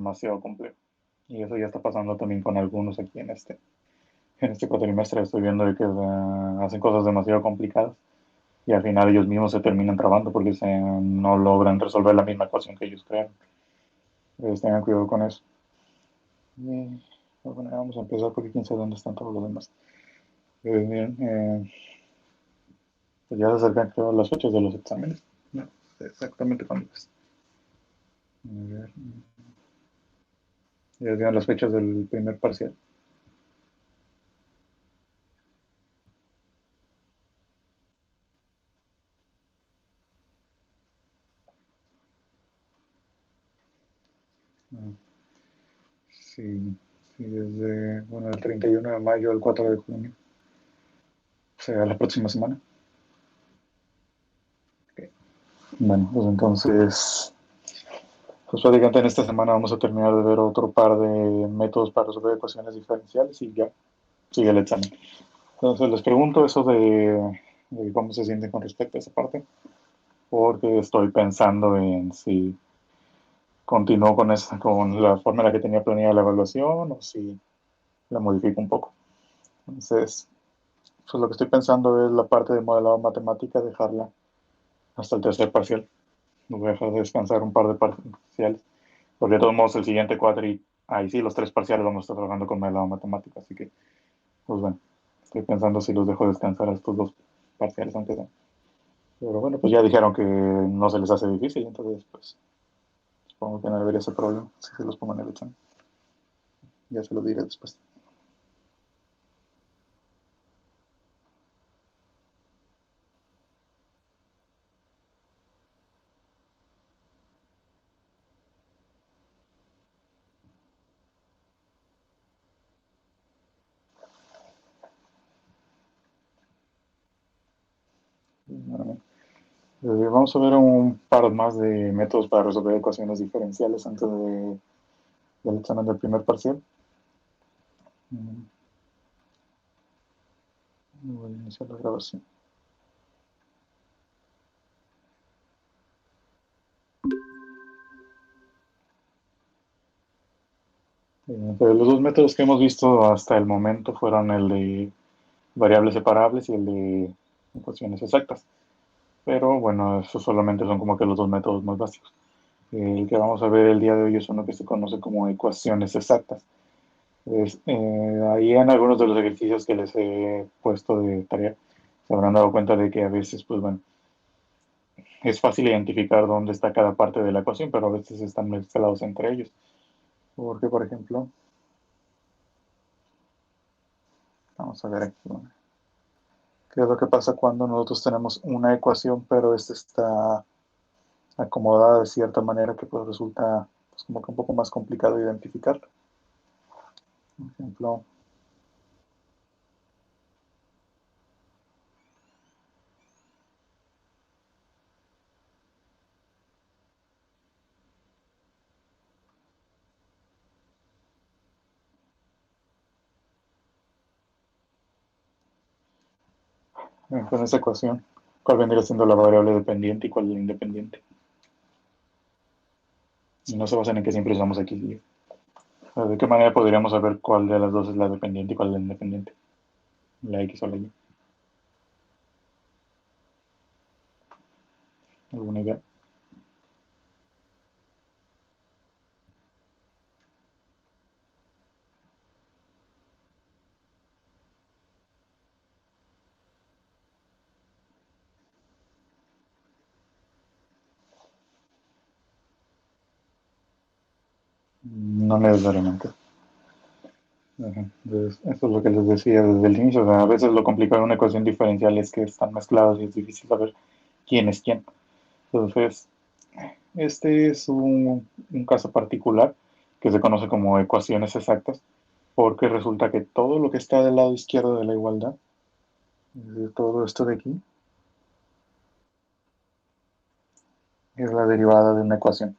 demasiado complejo. Y eso ya está pasando también con algunos aquí en este cuatrimestre. Estoy viendo de que hacen cosas demasiado complicadas y al final ellos mismos se terminan trabando porque no logran resolver la misma ecuación que ellos crearon. Entonces tengan cuidado con eso. Y, bueno, vamos a empezar porque quién sabe dónde están todos los demás. Bien, pues ya se acercan creo las fechas de los exámenes. No sé exactamente cuándo es. A ver, ya llegan las fechas del primer parcial. Ah, sí, sí, desde bueno, el 31 de mayo al 4 de junio, o sea, la próxima semana. Okay. Bueno, pues entonces, pues prácticamente en esta semana vamos a terminar de ver otro par de métodos para resolver ecuaciones diferenciales y ya sigue el examen. Entonces les pregunto eso de cómo se sienten con respecto a esa parte, porque estoy pensando en si continúo con la forma en la que tenía planeada la evaluación o si la modifico un poco. Entonces, pues lo que estoy pensando es la parte de modelado matemática, dejarla hasta el tercer parcial. No voy a dejar de descansar un par de parciales, porque de todos modos el siguiente cuatri, ahí sí, los tres parciales vamos a estar trabajando con modelado matemática, así que, pues bueno, estoy pensando si los dejo descansar a estos dos parciales, aunque sea. Pero bueno, pues ya dijeron que no se les hace difícil, entonces pues supongo que no debería ser problema si se los pongo en el examen. Ya se lo diré después. Vamos a ver un par más de métodos para resolver ecuaciones diferenciales antes del examen del primer parcial. Mm, Voy a iniciar la grabación. Pero los dos métodos que hemos visto hasta el momento fueron el de variables separables y el de ecuaciones exactas. Pero bueno, esos solamente son como que los dos métodos más básicos. El que vamos a ver el día de hoy es uno que se conoce como ecuaciones exactas. Ahí en algunos de los ejercicios que les he puesto de tarea, se habrán dado cuenta de que a veces, pues bueno, es fácil identificar dónde está cada parte de la ecuación, pero a veces están mezclados entre ellos. Porque, por ejemplo, vamos a ver aquí, bueno, qué es lo que pasa cuando nosotros tenemos una ecuación, pero esta está acomodada de cierta manera que pues resulta pues, como que un poco más complicado identificarla. Por ejemplo, con esta ecuación, cuál vendría siendo la variable dependiente y cuál es la independiente. Y no se basan en que siempre usamos X y Y. ¿De qué manera podríamos saber cuál de las dos es la dependiente y cuál es la independiente? La X o la Y. ¿Alguna idea? No necesariamente. Ajá. Entonces, eso es lo que les decía desde el inicio. O sea, a veces lo complicado de una ecuación diferencial es que están mezclados y es difícil saber quién es quién. Entonces, este es un caso particular que se conoce como ecuaciones exactas, porque resulta que todo lo que está del lado izquierdo de la igualdad, de todo esto de aquí, es la derivada de una ecuación.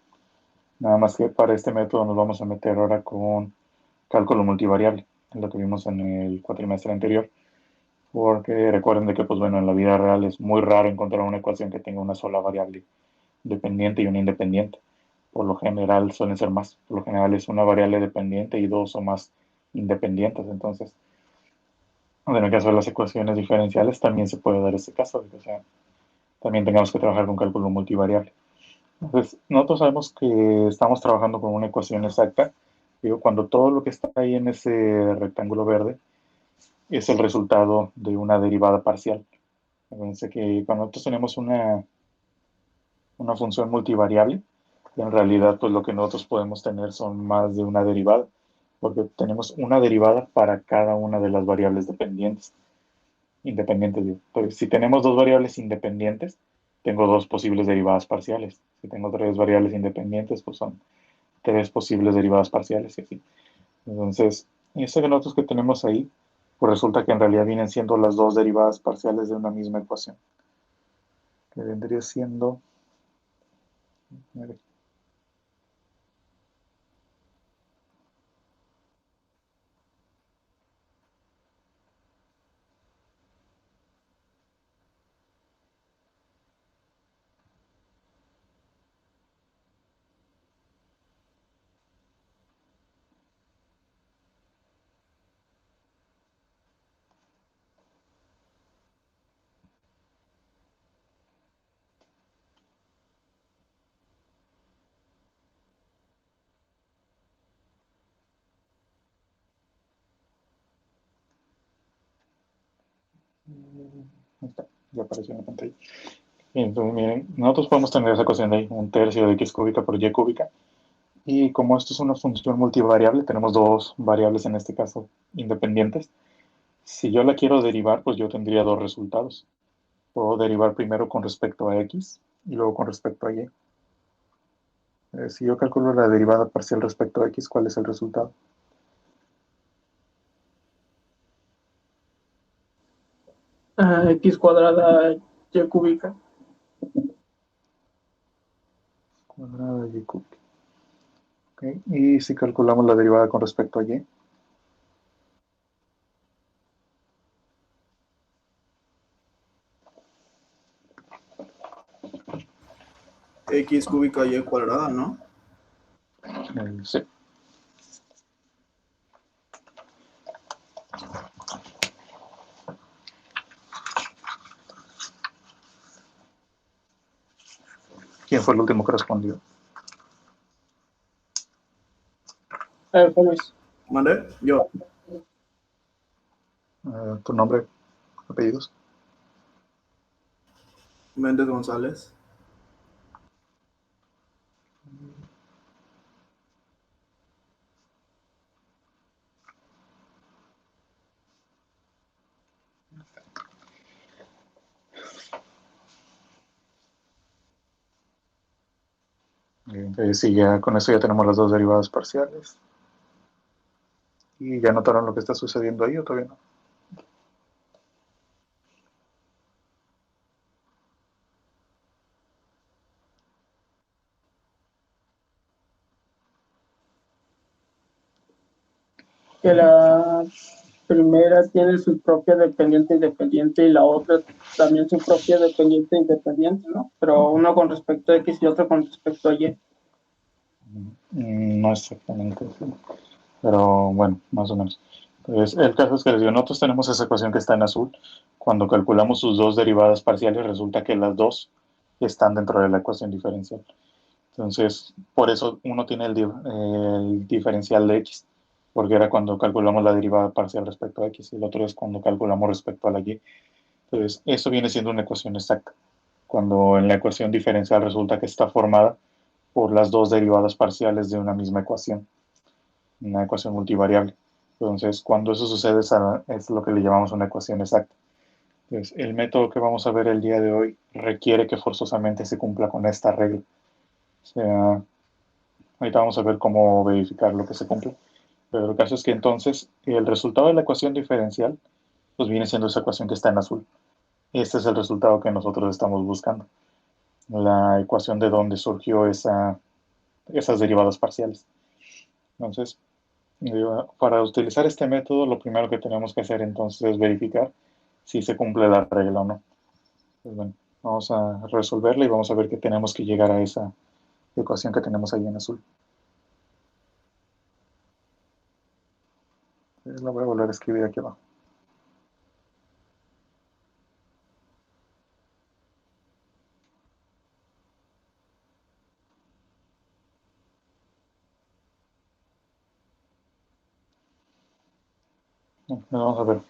Nada más que para este método nos vamos a meter ahora con cálculo multivariable, lo que vimos en el cuatrimestre anterior, porque recuerden de que pues bueno, en la vida real es muy raro encontrar una ecuación que tenga una sola variable dependiente y una independiente. por lo general suelen ser más. Por lo general es una variable dependiente y dos o más independientes. Entonces, en el caso de las ecuaciones diferenciales también se puede dar ese caso, de que, o sea, también tengamos que trabajar con cálculo multivariable. Entonces, nosotros sabemos que estamos trabajando con una ecuación exacta, digo, cuando todo lo que está ahí en ese rectángulo verde es el resultado de una derivada parcial. Fíjense que cuando nosotros tenemos una función multivariable, en realidad pues lo que nosotros podemos tener son más de una derivada, porque tenemos una derivada para cada una de las variables independientes. Digo. Entonces, si tenemos dos variables independientes, tengo dos posibles derivadas parciales. Si tengo tres variables independientes, pues son tres posibles derivadas parciales y así. Entonces, eso que nosotros que tenemos ahí, pues resulta que en realidad vienen siendo las dos derivadas parciales de una misma ecuación, que vendría siendo... A ver, ahí está, ya apareció en la pantalla. Entonces, miren, nosotros podemos tener esa ecuación de ahí, un tercio de x cúbica por y cúbica. Y como esto es una función multivariable, tenemos dos variables en este caso independientes. Si yo la quiero derivar, pues yo tendría dos resultados. Puedo derivar primero con respecto a x y luego con respecto a y. Si yo calculo la derivada parcial respecto a x, ¿cuál es el resultado? X cuadrada y cúbica. Cuadrada de y cúbica. Okay. Y si calculamos la derivada con respecto a y, X cúbica y cuadrada, ¿no? sí. ¿Quién fue el último que respondió? Luis. ¿Mande? Yo. ¿Tu nombre, apellidos? Méndez González. Sí, ya con eso ya tenemos las dos derivadas parciales. ¿Y ya notaron lo que está sucediendo ahí o todavía no? Que la primera tiene su propia dependiente independiente y la otra también su propia dependiente independiente, ¿no? Pero uno con respecto a X y otro con respecto a Y. No exactamente, sí. Pero bueno, más o menos. Entonces, el caso es que les digo, nosotros tenemos esa ecuación que está en azul. Cuando calculamos sus dos derivadas parciales, resulta que las dos están dentro de la ecuación diferencial. Entonces, por eso uno tiene el diferencial de x, porque era cuando calculamos la derivada parcial respecto a x, y el otro es cuando calculamos respecto a la y. Entonces, eso viene siendo una ecuación exacta. Cuando en la ecuación diferencial resulta que está formada por las dos derivadas parciales de una misma ecuación, una ecuación multivariable. Entonces, cuando eso sucede, es lo que le llamamos una ecuación exacta. Entonces, el método que vamos a ver el día de hoy requiere que forzosamente se cumpla con esta regla. O sea, ahorita vamos a ver cómo verificar lo que se cumple. Pero el caso es que entonces el resultado de la ecuación diferencial pues viene siendo esa ecuación que está en azul. Este es el resultado que nosotros estamos buscando. La ecuación de donde surgió esas derivadas parciales. Entonces, para utilizar este método, lo primero que tenemos que hacer entonces es verificar si se cumple la regla o no. Pues bueno, vamos a resolverla y vamos a ver que tenemos que llegar a esa ecuación que tenemos ahí en azul. La voy a volver a escribir aquí abajo. Vamos a ver.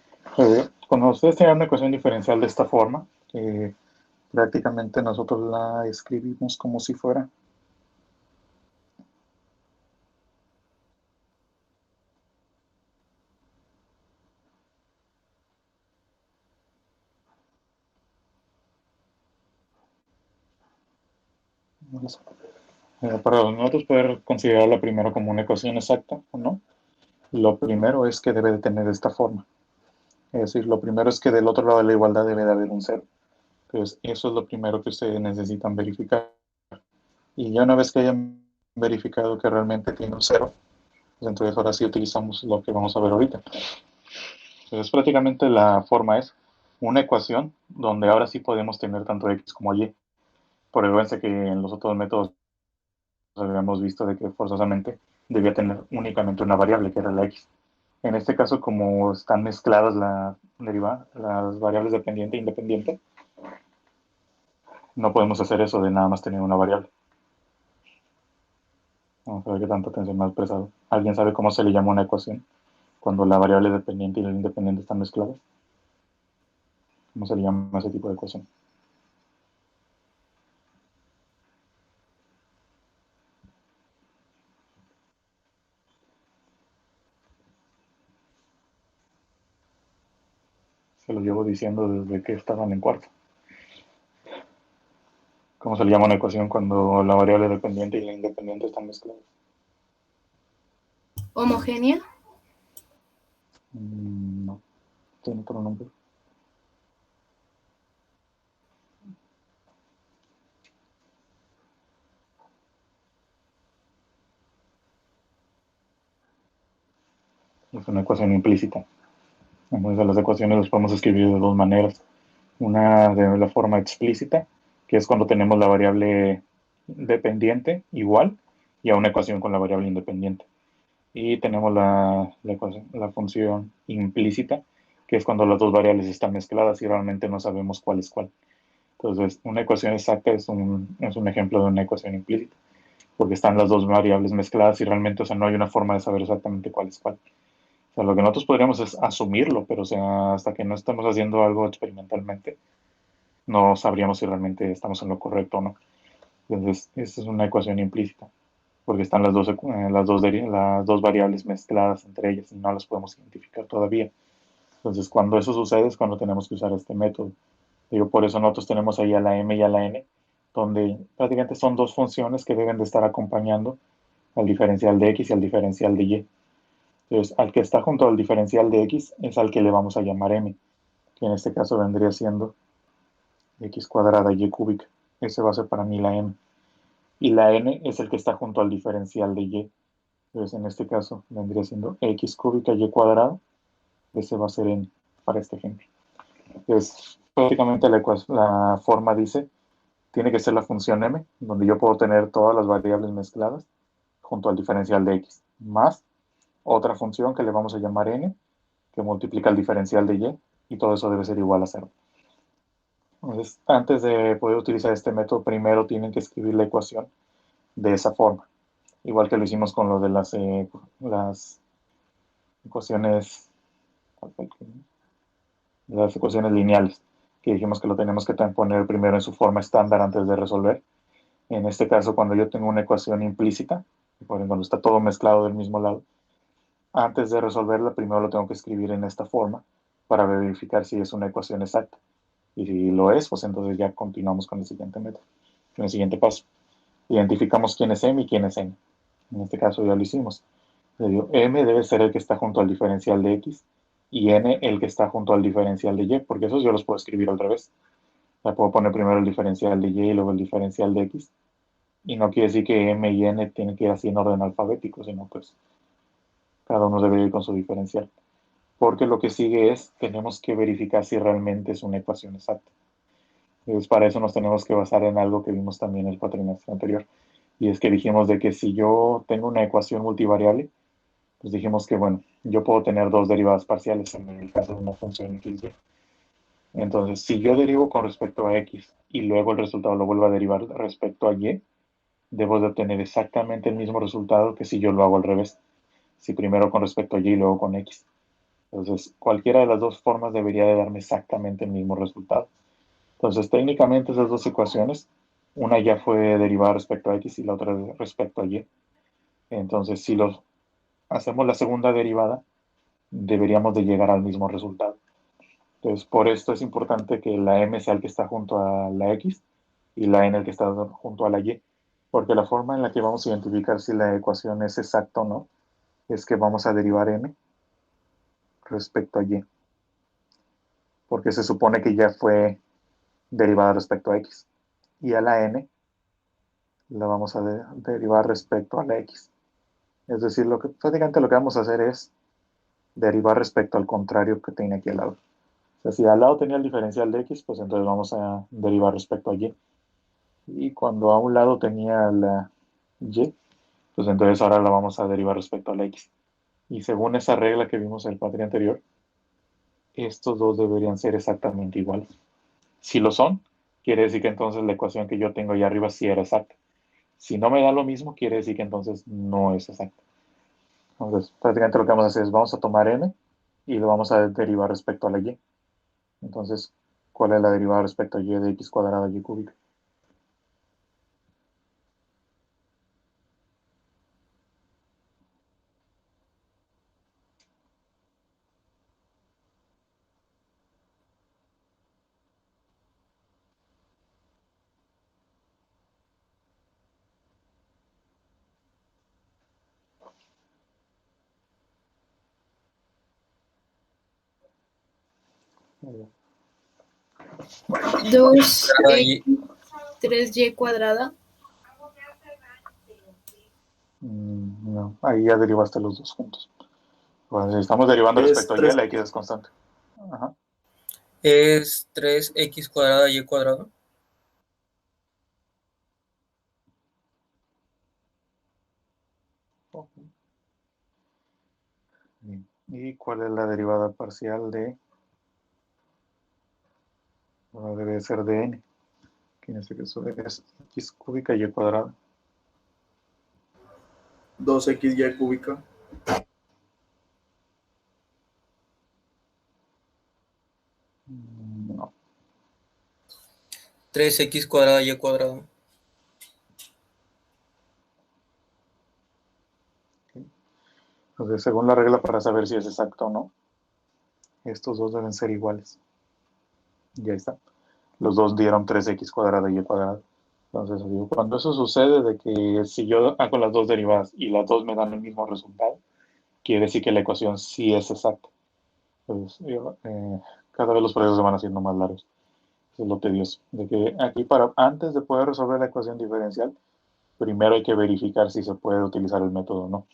Cuando ustedes tengan una ecuación diferencial de esta forma, prácticamente nosotros la escribimos como si fuera para nosotros poder considerarla primero como una ecuación exacta o no. Lo primero es que debe de tener esta forma. Es decir, lo primero es que del otro lado de la igualdad debe de haber un cero. Entonces, eso es lo primero que ustedes necesitan verificar. Y ya una vez que hayan verificado que realmente tiene un cero, pues entonces ahora sí utilizamos lo que vamos a ver ahorita. Entonces, prácticamente la forma es una ecuación donde ahora sí podemos tener tanto x como y. Por recuerden que en los otros métodos habíamos visto de que forzosamente debía tener únicamente una variable, que era la x. En este caso, como están mezcladas las variables dependiente e independiente, no podemos hacer eso de nada más tener una variable. Vamos a ver qué tanta atención me ha expresado. ¿Alguien sabe cómo se le llama una ecuación cuando la variable dependiente y la independiente están mezcladas? ¿Cómo se le llama ese tipo de ecuación? Se lo llevo diciendo desde que estaban en cuarto. ¿Cómo se le llama una ecuación cuando la variable dependiente y la independiente están mezcladas? ¿Homogénea? No, tiene otro nombre. Es una ecuación implícita. Entonces, las ecuaciones las podemos escribir de dos maneras. Una de la forma explícita, que es cuando tenemos la variable dependiente igual y a una ecuación con la variable independiente. Y tenemos la función implícita, que es cuando las dos variables están mezcladas y realmente no sabemos cuál es cuál. Entonces, una ecuación exacta es un ejemplo de una ecuación implícita, porque están las dos variables mezcladas y realmente, o sea, no hay una forma de saber exactamente cuál es cuál. O sea, lo que nosotros podríamos es asumirlo, pero o sea, hasta que no estamos haciendo algo experimentalmente, no sabríamos si realmente estamos en lo correcto o no. Entonces, esta es una ecuación implícita, porque están las dos variables mezcladas entre ellas y no las podemos identificar todavía. Entonces, cuando eso sucede es cuando tenemos que usar este método. Digo, por eso nosotros tenemos ahí a la m y a la n, donde prácticamente son dos funciones que deben de estar acompañando al diferencial de x y al diferencial de y. Entonces, al que está junto al diferencial de x es al que le vamos a llamar m, que en este caso vendría siendo x cuadrada y cúbica. Ese va a ser para mí la m. Y la n es el que está junto al diferencial de y. Entonces, en este caso vendría siendo x cúbica y cuadrada. Ese va a ser n para este ejemplo. Entonces, prácticamente la forma dice, tiene que ser la función m, donde yo puedo tener todas las variables mezcladas junto al diferencial de x, más otra función que le vamos a llamar n, que multiplica el diferencial de y todo eso debe ser igual a 0. Entonces, antes de poder utilizar este método, primero tienen que escribir la ecuación de esa forma, igual que lo hicimos con lo de las ecuaciones lineales, que dijimos que lo tenemos que poner primero en su forma estándar antes de resolver. En este caso, cuando yo tengo una ecuación implícita, por ejemplo, cuando está todo mezclado del mismo lado, antes de resolverla, primero lo tengo que escribir en esta forma para verificar si es una ecuación exacta. Y si lo es, pues entonces ya continuamos con el siguiente método, con el siguiente paso. Identificamos quién es m y quién es n. En este caso ya lo hicimos. Le digo, m debe ser el que está junto al diferencial de x y n el que está junto al diferencial de y, porque esos yo los puedo escribir al revés. O puedo poner primero el diferencial de y y luego el diferencial de x. Y no quiere decir que m y n tienen que ir así en orden alfabético, sino pues cada uno debe ir con su diferencial. Porque lo que sigue es, tenemos que verificar si realmente es una ecuación exacta. Entonces, para eso nos tenemos que basar en algo que vimos también en el cuatrimestre anterior. Y es que dijimos de que si yo tengo una ecuación multivariable, pues dijimos que, bueno, yo puedo tener dos derivadas parciales en el caso de una función x, y. Entonces, si yo derivo con respecto a x y luego el resultado lo vuelvo a derivar respecto a y, debo de obtener exactamente el mismo resultado que si yo lo hago al revés. Si primero con respecto a y y luego con x. Entonces, cualquiera de las dos formas debería de darme exactamente el mismo resultado. Entonces, técnicamente esas dos ecuaciones, una ya fue derivada respecto a x y la otra respecto a y. Entonces, si los hacemos la segunda derivada, deberíamos de llegar al mismo resultado. Entonces, por esto es importante que la m sea el que está junto a la x y la n el que está junto a la y, porque la forma en la que vamos a identificar si la ecuación es exacta o no es que vamos a derivar m respecto a y, porque se supone que ya fue derivada respecto a x, y a la n la vamos a derivar respecto a la x. Es decir, prácticamente lo que vamos a hacer es derivar respecto al contrario que tiene aquí al lado. O sea, si al lado tenía el diferencial de x, pues entonces vamos a derivar respecto a y. Y cuando a un lado tenía la y, pues entonces ahora la vamos a derivar respecto a la x. Y según esa regla que vimos en el patria anterior, estos dos deberían ser exactamente iguales. Si lo son, quiere decir que entonces la ecuación que yo tengo ahí arriba sí era exacta. Si no me da lo mismo, quiere decir que entonces no es exacta. Entonces, prácticamente lo que vamos a hacer es vamos a tomar n y lo vamos a derivar respecto a la y. Entonces, ¿cuál es la derivada respecto a y de x cuadrada y cúbica? Dos Cuadrada y 3y cuadrada. No, ahí ya derivaste los dos juntos. Bueno, si estamos derivando Es respecto a y, 3. la x es constante. Ajá. es 3x cuadrada y cuadrado. Ok. Bien. ¿Y cuál es la derivada parcial de? Bueno, debe ser de n, que en este caso es x cúbica y cuadrada. 2xy cúbica. No. 3x cuadrada y cuadrado. Entonces, según la regla para saber si es exacto o no, estos dos deben ser iguales. Ya está. Los dos dieron 3x cuadrada y cuadrada. Entonces, digo, cuando eso sucede, de que si yo hago las dos derivadas y las dos me dan el mismo resultado, quiere decir que la ecuación sí es exacta. Pues, cada vez los procesos se van haciendo más largos. Eso es lo tedioso. De que aquí, antes de poder resolver la ecuación diferencial, primero hay que verificar si se puede utilizar el método o no.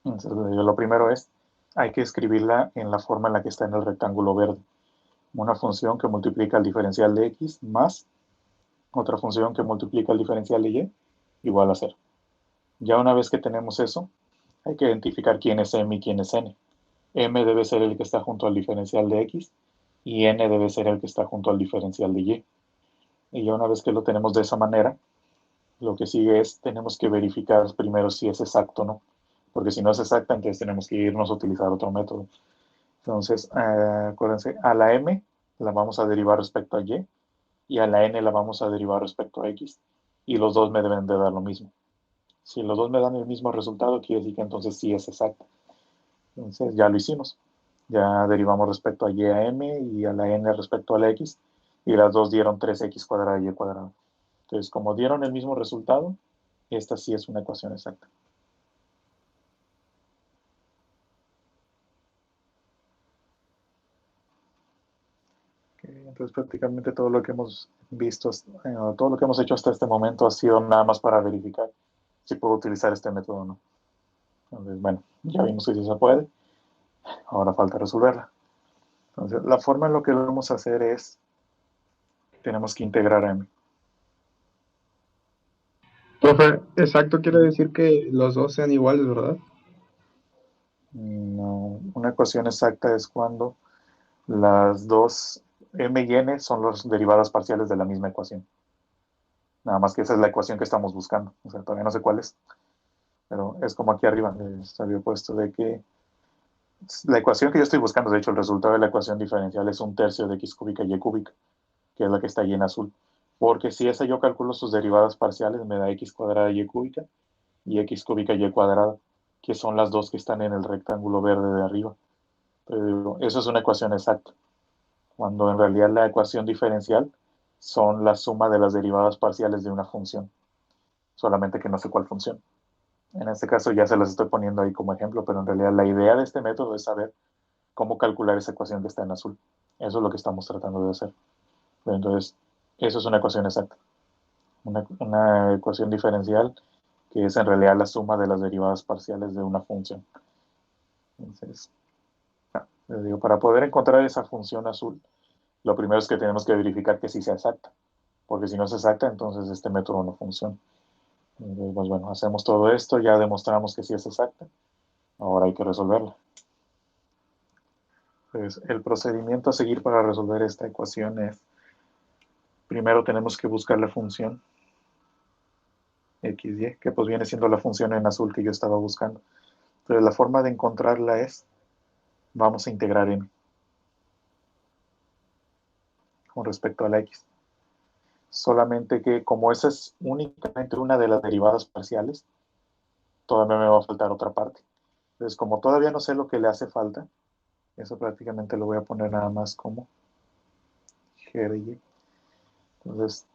Entonces, lo primero es, hay que escribirla en la forma en la que está en el rectángulo verde. Una función que multiplica el diferencial de x más otra función que multiplica el diferencial de y igual a 0. Ya una vez que tenemos eso, hay que identificar quién es m y quién es n. M debe ser el que está junto al diferencial de x y n debe ser el que está junto al diferencial de y. Y ya una vez que lo tenemos de esa manera, lo que sigue es, tenemos que verificar primero si es exacto o no. Porque si no es exacta, entonces tenemos que irnos a utilizar otro método. Entonces, acuérdense, a la m la vamos a derivar respecto a y a la n la vamos a derivar respecto a x. Y los dos me deben de dar lo mismo. Si los dos me dan el mismo resultado, quiere decir que entonces sí es exacto. Entonces ya lo hicimos. Ya derivamos respecto a y a m y a la n respecto a la x. Y las dos dieron 3x cuadrada y cuadrada. Entonces, como dieron el mismo resultado, esta sí es una ecuación exacta. Entonces, prácticamente todo lo que hemos visto, todo lo que hemos hecho hasta este momento ha sido nada más para verificar si puedo utilizar este método o no. Entonces, bueno, ya vimos que sí se puede. Ahora falta resolverla. Entonces, la forma en lo que lo vamos a hacer es, tenemos que integrar a m. Profe, exacto quiere decir que los dos sean iguales, ¿verdad? No, una ecuación exacta es cuando las dos m y n son las derivadas parciales de la misma ecuación. Nada más que esa es la ecuación que estamos buscando. O sea, todavía no sé cuál es, pero es como aquí arriba les había puesto de que la ecuación que yo estoy buscando, de hecho, el resultado de la ecuación diferencial es un tercio de x cúbica y cúbica, que es la que está ahí en azul. Porque si esa yo calculo sus derivadas parciales, me da x cuadrada y cúbica y x cúbica y cuadrada, que son las dos que están en el rectángulo verde de arriba. Pero eso es una ecuación exacta, cuando en realidad la ecuación diferencial son la suma de las derivadas parciales de una función, solamente que no sé cuál función. En este caso ya se las estoy poniendo ahí como ejemplo, pero en realidad la idea de este método es saber cómo calcular esa ecuación que está en azul. Eso es lo que estamos tratando de hacer. Entonces, eso es una ecuación exacta. Una ecuación diferencial que es en realidad la suma de las derivadas parciales de una función. Entonces, les digo, para poder encontrar esa función azul, lo primero es que tenemos que verificar que sí sea exacta, porque si no es exacta, entonces este método no funciona. Entonces, pues bueno, hacemos todo esto, ya demostramos que sí es exacta, ahora hay que resolverla. Pues el procedimiento a seguir para resolver esta ecuación es, primero tenemos que buscar la función xy, que pues viene siendo la función en azul que yo estaba buscando. Entonces la forma de encontrarla es, vamos a integrar m con respecto a la x. Solamente que como esa es únicamente una de las derivadas parciales, todavía me va a faltar otra parte. Entonces, como todavía no sé lo que le hace falta, eso prácticamente lo voy a poner nada más como g de y. Entonces,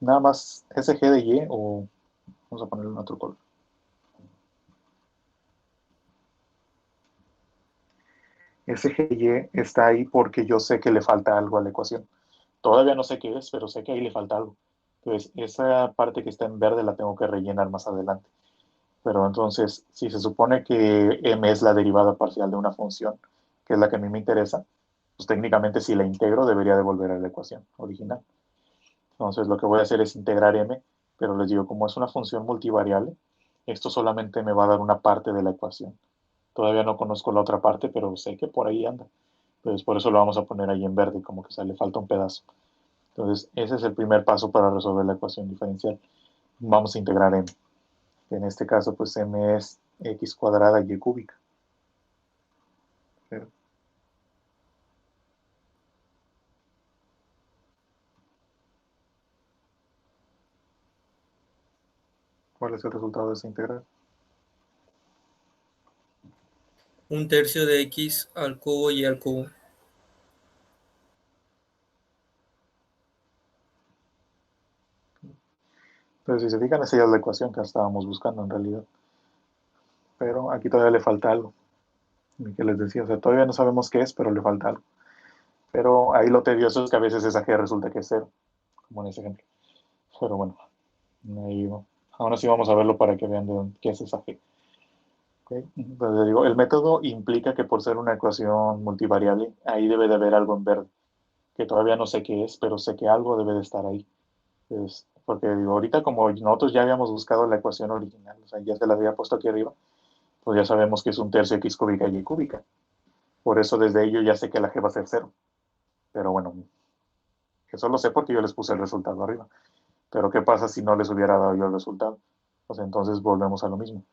nada más ese g de y, o vamos a ponerle un otro color. Ese g de y está ahí porque yo sé que le falta algo a la ecuación. Todavía no sé qué es, pero sé que ahí le falta algo. Entonces, esa parte que está en verde la tengo que rellenar más adelante. Pero entonces, si se supone que m es la derivada parcial de una función, que es la que a mí me interesa, pues técnicamente si la integro debería devolver a la ecuación original. Entonces lo que voy a hacer es integrar m, pero les digo, como es una función multivariable, esto solamente me va a dar una parte de la ecuación. Todavía no conozco la otra parte, pero sé que por ahí anda. Entonces por eso lo vamos a poner ahí en verde, como que le falta un pedazo. Entonces ese es el primer paso para resolver la ecuación diferencial. Vamos a integrar m. En este caso, pues m es x cuadrada y cúbica. ¿Cuál es el resultado de esa integral? Un tercio de x al cubo y al cubo. Entonces, si se fijan, esa ya es la ecuación que estábamos buscando en realidad. Pero aquí todavía le falta algo. Y que les decía, o sea, todavía no sabemos qué es, pero le falta algo. Pero ahí lo tedioso es que a veces esa g resulta que es cero, como en ese ejemplo. Pero bueno, ahí, aún así vamos a verlo para que vean de qué es esa g. ¿Okay? Entonces digo, el método implica que por ser una ecuación multivariable, ahí debe de haber algo en verde, que todavía no sé qué es, pero sé que algo debe de estar ahí. Pues, porque digo, ahorita como nosotros ya habíamos buscado la ecuación original, o sea, ya se la había puesto aquí arriba, pues ya sabemos que es un tercio x cúbica y cúbica. Por eso desde ello ya sé que la g va a ser cero. Pero bueno, eso lo sé porque yo les puse el resultado arriba. Pero ¿qué pasa si no les hubiera dado yo el resultado? Pues entonces volvemos a lo mismo.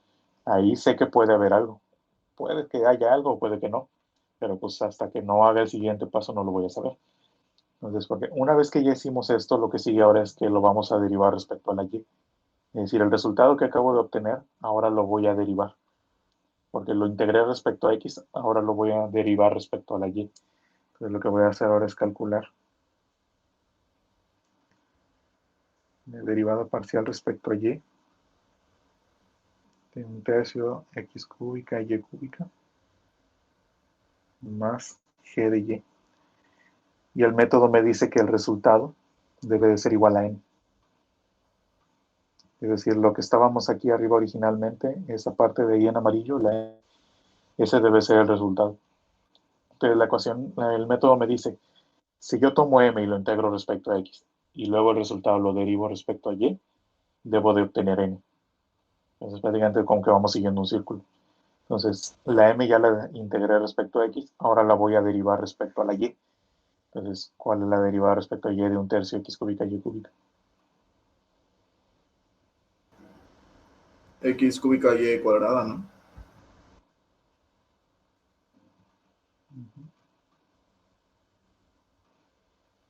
Ahí sé que puede haber algo. Puede que haya algo o puede que no. Pero pues hasta que no haga el siguiente paso no lo voy a saber. Entonces, porque una vez que ya hicimos esto, lo que sigue ahora es que lo vamos a derivar respecto a la y. Es decir, el resultado que acabo de obtener, ahora lo voy a derivar. Porque lo integré respecto a x, ahora lo voy a derivar respecto a la y. Entonces lo que voy a hacer ahora es calcular el derivado parcial respecto a y de un tercio x cúbica y cúbica más g de y. Y el método me dice que el resultado debe de ser igual a n. Es decir, lo que estábamos aquí arriba originalmente, esa parte de y en amarillo, ese debe ser el resultado. Entonces la ecuación, el método me dice, si yo tomo m y lo integro respecto a x, y luego el resultado lo derivo respecto a y, debo de obtener n. Entonces prácticamente como que vamos siguiendo un círculo. Entonces la m ya la integré respecto a x, ahora la voy a derivar respecto a la y. Entonces, ¿cuál es la derivada respecto a y de 1/3 x cúbica y cúbica? X cúbica y cuadrada, ¿no?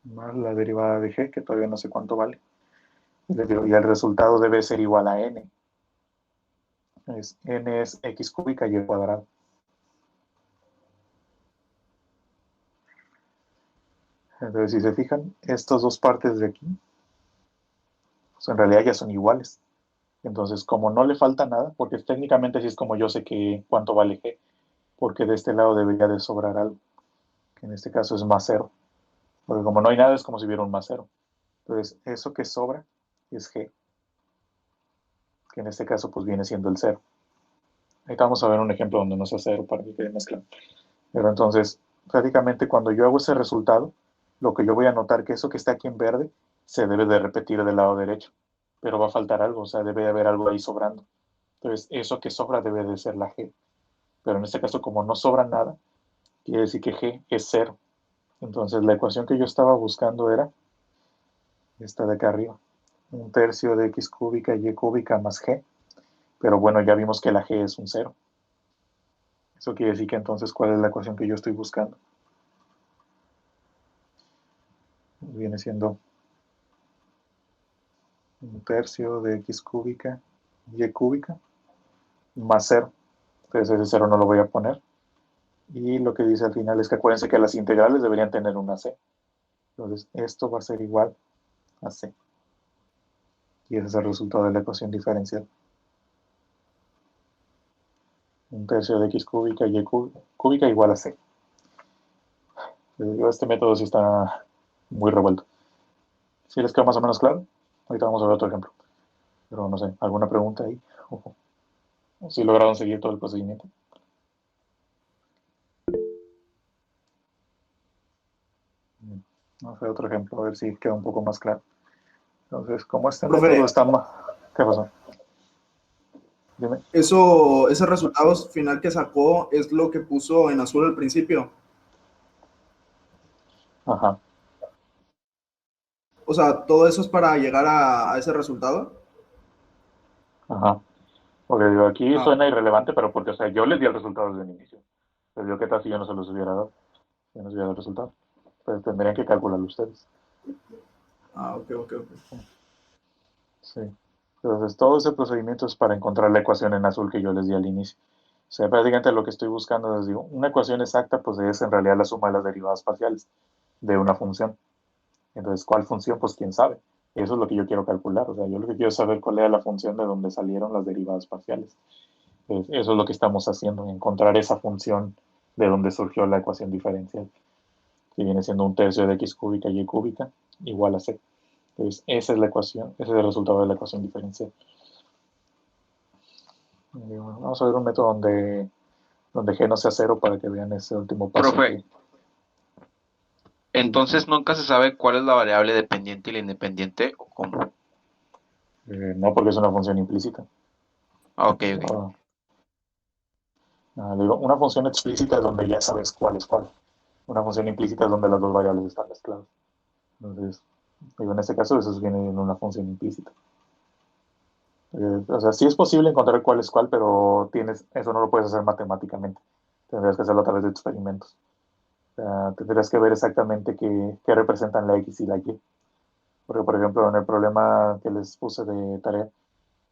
Más la derivada de g, que todavía no sé cuánto vale. Y el resultado debe ser igual a n. N es x cúbica y cuadrada. Entonces, si se fijan, estas dos partes de aquí, pues en realidad ya son iguales. Entonces, como no le falta nada, porque técnicamente así es como yo sé que cuánto vale g, porque de este lado debería de sobrar algo, que en este caso es más cero. Porque como no hay nada, es como si hubiera un más cero. Entonces, eso que sobra es g, que en este caso pues viene siendo el cero. Ahorita vamos a ver un ejemplo donde no sea cero para que quede más claro. Pero entonces, prácticamente cuando yo hago ese resultado, lo que yo voy a notar que eso que está aquí en verde se debe de repetir del lado derecho, pero va a faltar algo, o sea, debe de haber algo ahí sobrando. Entonces, eso que sobra debe de ser la g. Pero en este caso, como no sobra nada, quiere decir que g es cero. Entonces, la ecuación que yo estaba buscando era esta de acá arriba. 1/3 de x cúbica y cúbica más g. Pero bueno, ya vimos que la g es un cero. Eso quiere decir que entonces, ¿cuál es la ecuación que yo estoy buscando? Viene siendo 1/3 de x cúbica y cúbica más cero. Entonces ese cero no lo voy a poner. Y lo que dice al final es que acuérdense que las integrales deberían tener una c. Entonces esto va a ser igual a c. Y ese es el resultado de la ecuación diferencial. 1/3 de x cúbica y cúbica igual a c. Este método sí está muy revuelto. ¿Sí les queda más o menos claro? Ahorita vamos a ver otro ejemplo. Pero no sé, ¿alguna pregunta ahí? ¿Sí lograron seguir todo el procedimiento? Vamos a ver otro ejemplo, a ver si queda un poco más claro. Entonces, como este Profe, método está más... ¿Qué pasó? Dime. ese resultado final que sacó es lo que puso en azul al principio. Ajá. O sea, todo eso es para llegar a ese resultado. Ajá. Porque digo, aquí Ah, suena irrelevante, pero porque, o sea, yo les di el resultado desde el inicio. Pero yo, ¿qué tal si yo no se los hubiera dado? Yo no se hubiera dado el resultado. Pues tendrían que calcularlo ustedes. ok. Sí. Entonces, todo ese procedimiento es para encontrar la ecuación en azul que yo les di al inicio. O sea, prácticamente lo que estoy buscando es, digo, una ecuación exacta, pues es en realidad la suma de las derivadas parciales de una función. Entonces, ¿cuál función? Pues quién sabe. Eso es lo que yo quiero calcular. O sea, yo lo que quiero es saber cuál era la función de donde salieron las derivadas parciales. Entonces, eso es lo que estamos haciendo, encontrar esa función de donde surgió la ecuación diferencial, que viene siendo 1/3 de x cúbica y cúbica igual a c. Entonces, esa es la ecuación, ese es el resultado de la ecuación diferencial. Vamos a ver un método donde g no sea cero para que vean ese último paso. Profe, entonces nunca se sabe cuál es la variable dependiente y la independiente o cómo. No, porque es una función implícita. Ok. Digo, una función explícita es donde ya sabes cuál es cuál. Una función implícita es donde las dos variables están mezcladas. Entonces, digo, en este caso eso viene en una función implícita. O sea, sí es posible encontrar cuál es cuál, pero eso no lo puedes hacer matemáticamente. Tendrías que hacerlo a través de experimentos. O sea, tendrías que ver exactamente qué representan la X y la Y. Porque, por ejemplo, en el problema que les puse de tarea,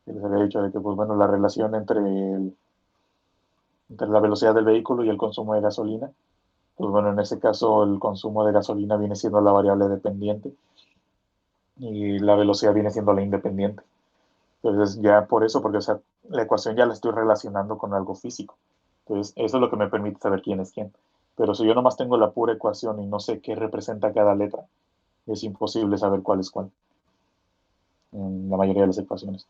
que les había dicho de que, pues bueno, la relación entre la velocidad del vehículo y el consumo de gasolina, pues bueno, en ese caso el consumo de gasolina viene siendo la variable dependiente y la velocidad viene siendo la independiente. Entonces ya por eso, porque o sea, la ecuación ya la estoy relacionando con algo físico. Entonces eso es lo que me permite saber quién es quién. Pero si yo nomás tengo la pura ecuación y no sé qué representa cada letra, es imposible saber cuál es cuál en la mayoría de las ecuaciones.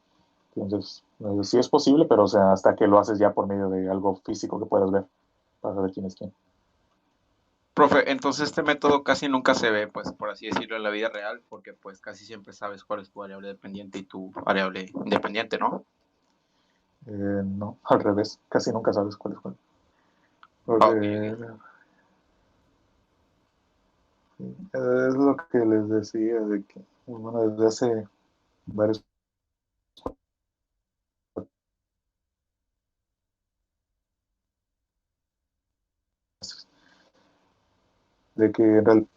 Entonces, sí es posible, pero o sea, hasta que lo haces ya por medio de algo físico que puedas ver para saber quién es quién. Profe, entonces este método casi nunca se ve, pues, por así decirlo, en la vida real, porque pues casi siempre sabes cuál es tu variable dependiente y tu variable independiente, ¿no? No, al revés, casi nunca sabes cuál es cuál. Ah, ok. Porque es lo que les decía, de que, bueno, desde hace varios meses, de que en realidad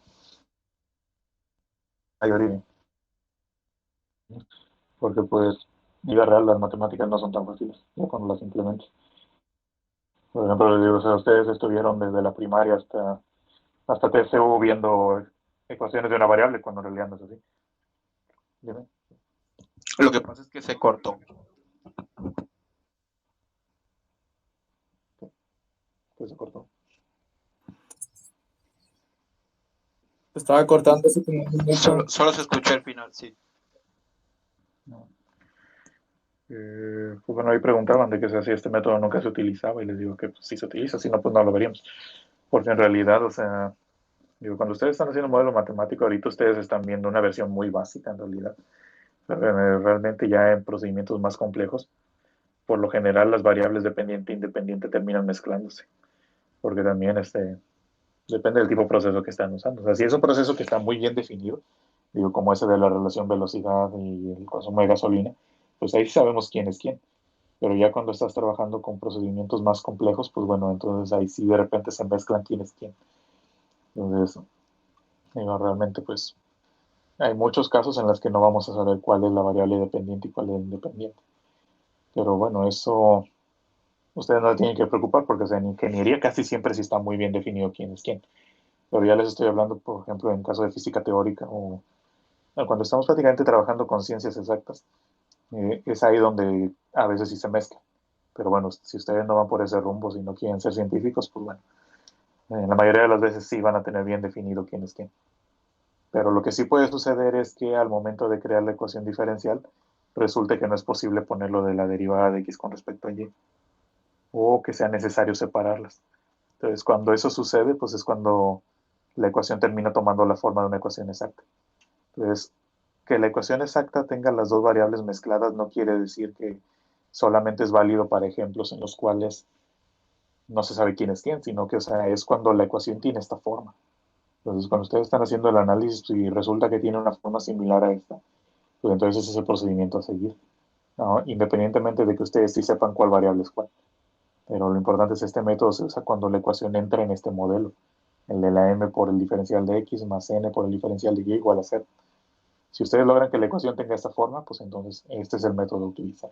hay origen, porque pues en vida real las matemáticas no son tan fáciles, ya cuando las implementas. Por ejemplo, les digo, o sea, ustedes estuvieron desde la primaria hasta TCU viendo ecuaciones de una variable, cuando en realidad no es así. Dime, Lo que pasa es que se cortó. ¿qué se cortó? Estaba cortando hace como un minuto. Solo se escuchó el final, sí. No. Pues bueno, ahí preguntaban de qué se hacía este método, nunca se utilizaba, y les digo que pues, sí se utiliza, si no, pues no lo veríamos. Porque en realidad, o sea, digo, cuando ustedes están haciendo un modelo matemático, ahorita ustedes están viendo una versión muy básica en realidad. Realmente ya en procedimientos más complejos, por lo general las variables dependiente e independiente terminan mezclándose, porque también depende del tipo de proceso que están usando. O sea, si es un proceso que está muy bien definido, digo, como ese de la relación velocidad y el consumo de gasolina, pues ahí sí sabemos quién es quién. Pero ya cuando estás trabajando con procedimientos más complejos, pues bueno, entonces ahí sí de repente se mezclan quién es quién. Entonces, digo, realmente pues hay muchos casos en los que no vamos a saber cuál es la variable dependiente y cuál es la independiente. Pero bueno, eso ustedes no tienen que preocupar porque o sea, en ingeniería casi siempre sí está muy bien definido quién es quién. Pero ya les estoy hablando, por ejemplo, en caso de física teórica o cuando estamos prácticamente trabajando con ciencias exactas, es ahí donde a veces sí se mezcla. Pero bueno, si ustedes no van por ese rumbo, si no quieren ser científicos, pues bueno, la mayoría de las veces sí van a tener bien definido quién es quién. Pero lo que sí puede suceder es que al momento de crear la ecuación diferencial, resulte que no es posible ponerlo de la derivada de x con respecto a y, o que sea necesario separarlas. Entonces, cuando eso sucede, pues es cuando la ecuación termina tomando la forma de una ecuación exacta. Entonces, que la ecuación exacta tenga las dos variables mezcladas no quiere decir que solamente es válido para ejemplos en los cuales no se sabe quién es quién, sino que, o sea, es cuando la ecuación tiene esta forma. Entonces, cuando ustedes están haciendo el análisis y resulta que tiene una forma similar a esta, pues entonces ese es el procedimiento a seguir, ¿no? Independientemente de que ustedes sí sepan cuál variable es cuál. Pero lo importante es este método se usa cuando la ecuación entra en este modelo, el de la m por el diferencial de x más n por el diferencial de y igual a 0. Si ustedes logran que la ecuación tenga esta forma, pues entonces este es el método a utilizar.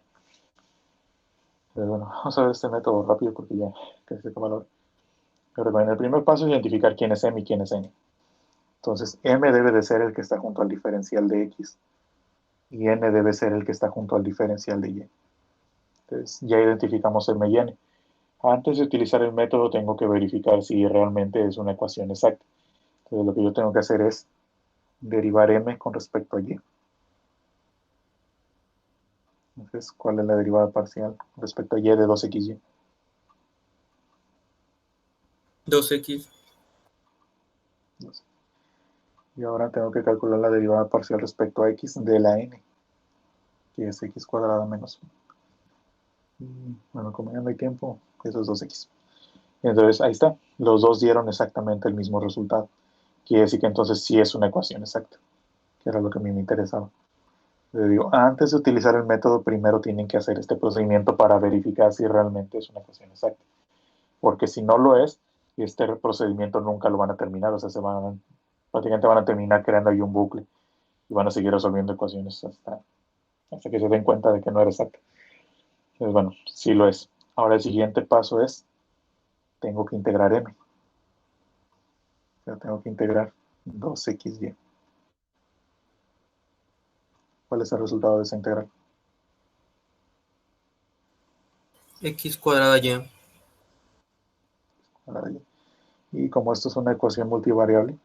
Pero bueno, vamos a ver este método rápido porque ya casi se acaba la hora. Pero bueno, el primer paso es identificar quién es m y quién es n. Entonces, m debe de ser el que está junto al diferencial de x y n debe ser el que está junto al diferencial de y. Entonces, ya identificamos m y n. Antes de utilizar el método, tengo que verificar si realmente es una ecuación exacta. Entonces, lo que yo tengo que hacer es derivar m con respecto a y. Entonces, ¿cuál es la derivada parcial respecto a y de 2xy? 2x. Y ahora tengo que calcular la derivada parcial respecto a x de la n, que es x cuadrada menos 1. Bueno, como ya no hay tiempo, eso es 2x. Entonces, ahí está. Los dos dieron exactamente el mismo resultado. Quiere decir que entonces sí es una ecuación exacta, que era lo que a mí me interesaba. Le digo, antes de utilizar el método, primero tienen que hacer este procedimiento para verificar si realmente es una ecuación exacta. Porque si no lo es, este procedimiento nunca lo van a terminar. O sea, prácticamente van a terminar creando ahí un bucle y van a seguir resolviendo ecuaciones hasta que se den cuenta de que no era exacta. Entonces, bueno, sí lo es. Ahora el siguiente paso es, tengo que integrar m. O sea, tengo que integrar 2xy. ¿Cuál es el resultado de esa integral? X cuadrada y. Y como esto es una ecuación multivariable,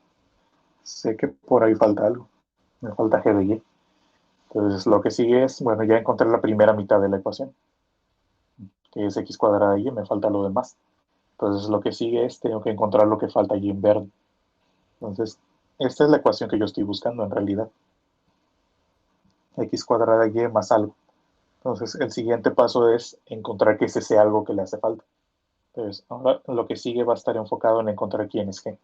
sé que por ahí falta algo. Me falta g de y. Entonces lo que sigue es, bueno, ya encontré la primera mitad de la ecuación, que es x cuadrada y me falta lo demás. Entonces lo que sigue es, tengo que encontrar lo que falta allí en verde. Entonces, esta es la ecuación que yo estoy buscando en realidad. X cuadrada y más algo. Entonces, el siguiente paso es encontrar que es ese algo que le hace falta. Entonces, ahora lo que sigue va a estar enfocado en encontrar quién es qué.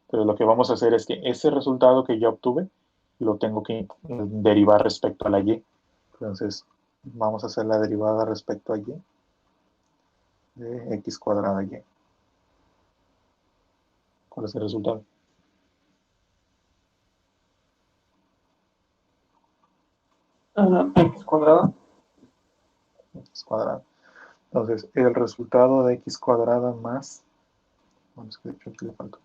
Entonces, lo que vamos a hacer es que ese resultado que ya obtuve lo tengo que derivar respecto a la y. Entonces, vamos a hacer la derivada respecto a y de x cuadrada y. ¿Cuál es el resultado? X cuadrada. X cuadrada. Entonces, el resultado de x cuadrada más... Bueno, es que de hecho aquí le falta.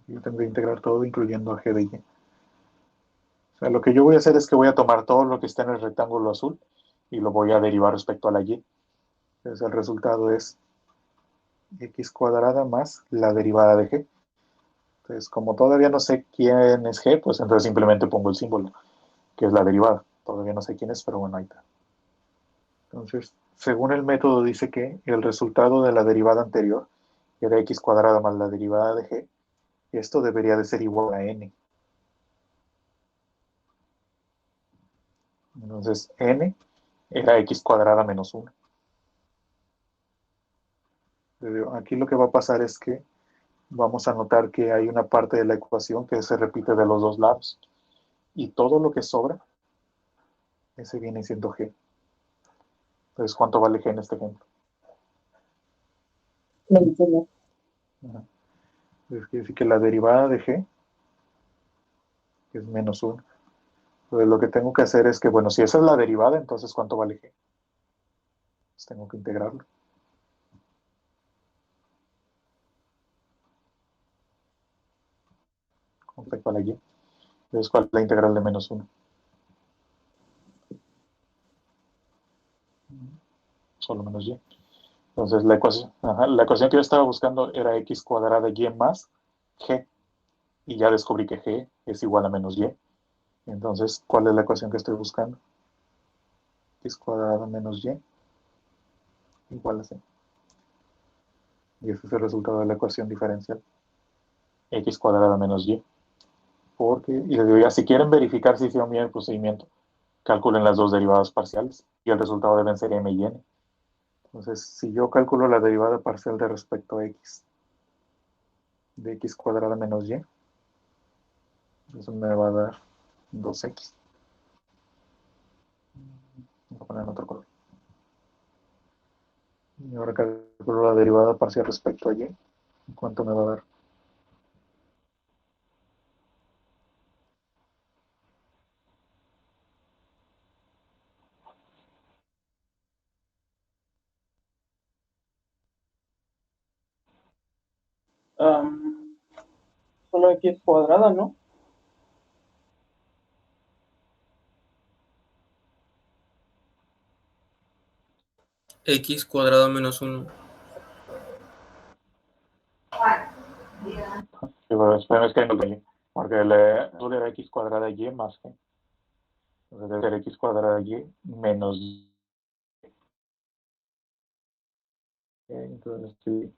Yo tengo que integrar todo, incluyendo a g de y. O sea, lo que yo voy a hacer es que voy a tomar todo lo que está en el rectángulo azul y lo voy a derivar respecto a la y. Entonces, el resultado es x cuadrada más la derivada de g. Entonces, como todavía no sé quién es g, pues entonces simplemente pongo el símbolo, que es la derivada. Todavía no sé quién es, pero bueno, ahí está. Entonces, según el método dice que el resultado de la derivada anterior era x cuadrada más la derivada de g, y esto debería de ser igual a n. Entonces, n era x cuadrada menos 1. Aquí lo que va a pasar es que vamos a notar que hay una parte de la ecuación que se repite de los dos lados. Y todo lo que sobra, ese viene siendo g. Entonces, ¿cuánto vale g en este ejemplo? Mencioné. Ajá. Entonces, quiere decir que la derivada de g es menos 1. Entonces, lo que tengo que hacer es que, bueno, si esa es la derivada, entonces, ¿cuánto vale g? Pues tengo que integrarlo. Con respecto a la y. Entonces, ¿cuál es la integral de menos 1? Solo menos y. Entonces, la ecuación que yo estaba buscando era x cuadrada y más g. Y ya descubrí que g es igual a menos y. Entonces, ¿cuál es la ecuación que estoy buscando? X cuadrada menos y igual a c. Y ese es el resultado de la ecuación diferencial. X cuadrada menos y. Porque, y les digo ya, si quieren verificar si hicieron bien el procedimiento, calculen las dos derivadas parciales y el resultado deben ser m y n. Entonces, si yo calculo la derivada parcial de respecto a x, de x cuadrada menos y, eso me va a dar 2x. Voy a poner en otro color. Y ahora calculo la derivada parcial respecto a y. ¿Cuánto me va a dar? Solo X cuadrada, ¿no? X cuadrado menos 1. Pero espérame, es que no lo leí. Porque el azul era x cuadrada y más g. Entonces debe ser x cuadrada y menos y. Entonces, sí.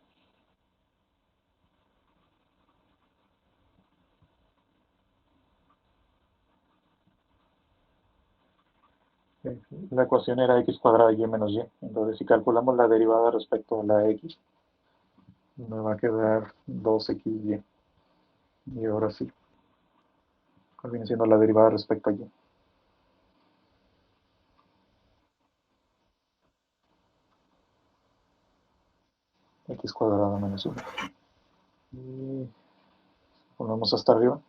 La ecuación era x cuadrada y menos y. Entonces, si calculamos la derivada respecto a la x, me va a quedar 2xy. Y ahora sí, ¿cuál viene siendo la derivada respecto a y? X cuadrada menos 1. Y ponemos hasta arriba.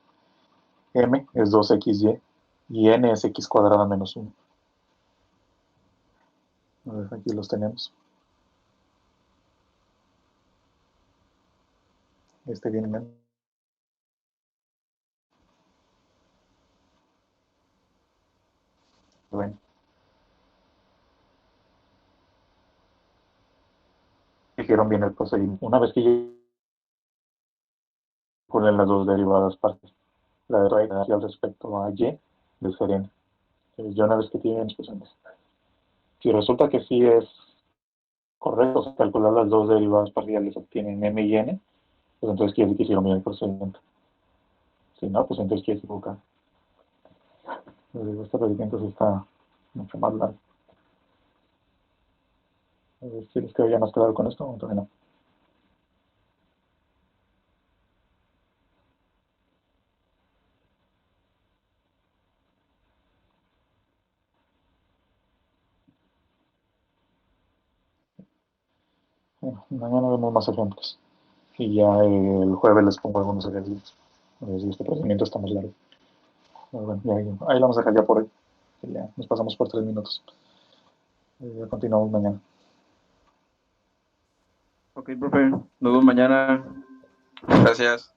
M es 2xy y n es x cuadrada menos 1. Aquí los tenemos. Este viene menos. Bueno, dijeron bien el procedimiento. Una vez que ponen las dos derivadas partes, la de al respecto a y de ser n. Entonces, ya una vez que tienen, pues si resulta que sí es Correcto, o sea, calcular las dos derivadas parciales obtienen m y n, pues entonces quiere decir que hicieron bien el procedimiento. Si no, pues entonces quiere equivocar. Este procedimiento sí está mucho más largo. A ver si les quedó ya más claro con esto o todavía no. Bueno, mañana vemos más ejemplos. Y ya el jueves les pongo algunos ejercicios. A ver si este procedimiento está más largo. Bueno, ahí lo vamos a dejar ya por hoy. Ya nos pasamos por 3 minutos. Continuamos mañana. Ok, profe, nos vemos mañana. Gracias.